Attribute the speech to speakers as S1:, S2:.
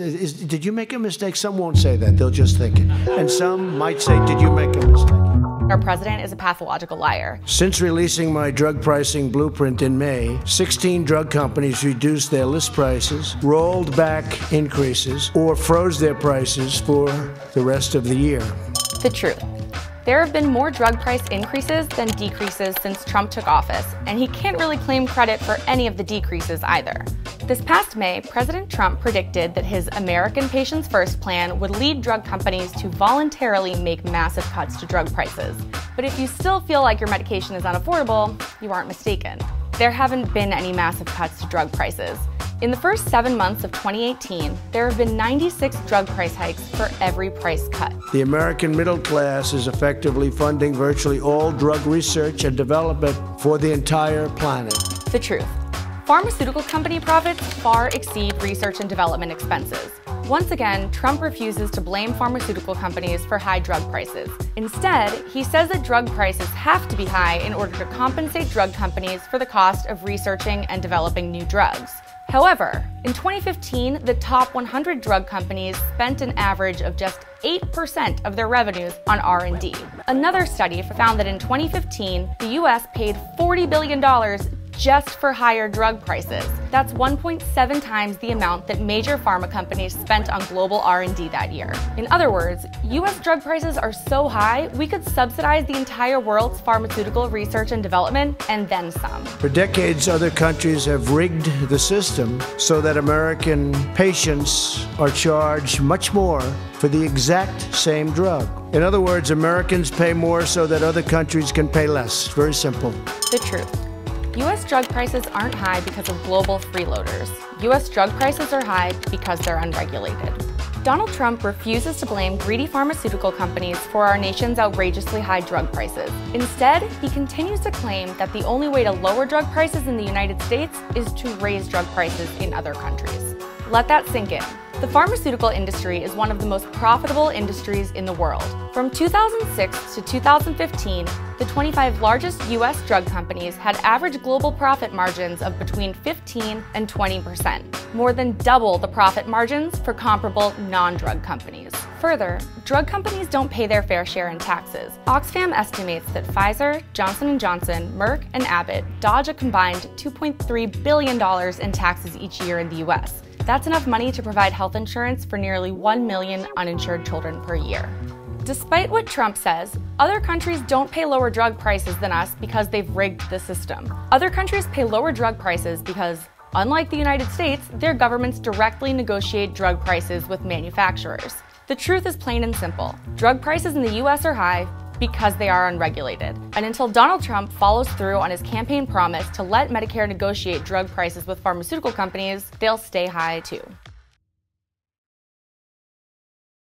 S1: Did you make a mistake? Some won't say that. They'll just think it. And some might say, did you make a mistake?
S2: Our president is a pathological liar.
S1: Since releasing my drug pricing blueprint in May, 16 drug companies reduced their list prices, rolled back increases, or froze their prices for the rest of the year.
S2: The truth. There have been more drug price increases than decreases since Trump took office, and he can't really claim credit for any of the decreases either. This past May, President Trump predicted that his American Patients First plan would lead drug companies to voluntarily make massive cuts to drug prices. But if you still feel like your medication is unaffordable, you aren't mistaken. There haven't been any massive cuts to drug prices. In the first 7 months of 2018, there have been 96 drug price hikes for every price cut.
S1: The American middle class is effectively funding virtually all drug research and development for the entire planet.
S2: The truth. Pharmaceutical company profits far exceed research and development expenses. Once again, Trump refuses to blame pharmaceutical companies for high drug prices. Instead, he says that drug prices have to be high in order to compensate drug companies for the cost of researching and developing new drugs. However, in 2015, the top 100 drug companies spent an average of just 8% of their revenues on R&D. Another study found that in 2015, the US paid $40 billion just for higher drug prices. That's 1.7 times the amount that major pharma companies spent on global R&D that year. In other words, US drug prices are so high, we could subsidize the entire world's pharmaceutical research and development, and then some.
S1: For decades, other countries have rigged the system so that American patients are charged much more for the exact same drug. In other words, Americans pay more so that other countries can pay less. Very simple.
S2: The truth. U.S. drug prices aren't high because of global freeloaders. U.S. drug prices are high because they're unregulated. Donald Trump refuses to blame greedy pharmaceutical companies for our nation's outrageously high drug prices. Instead, he continues to claim that the only way to lower drug prices in the United States is to raise drug prices in other countries. Let that sink in. The pharmaceutical industry is one of the most profitable industries in the world. From 2006 to 2015, the 25 largest U.S. drug companies had average global profit margins of between 15 and 20%, more than double the profit margins for comparable non-drug companies. Further, drug companies don't pay their fair share in taxes. Oxfam estimates that Pfizer, Johnson & Johnson, Merck, and Abbott dodge a combined $2.3 billion in taxes each year in the U.S. That's enough money to provide health insurance for nearly 1 million uninsured children per year. Despite what Trump says, other countries don't pay lower drug prices than us because they've rigged the system. Other countries pay lower drug prices because, unlike the United States, their governments directly negotiate drug prices with manufacturers. The truth is plain and simple. Drug prices in the US are high because they are unregulated. And until Donald Trump follows through on his campaign promise to let Medicare negotiate drug prices with pharmaceutical companies, they'll stay high too.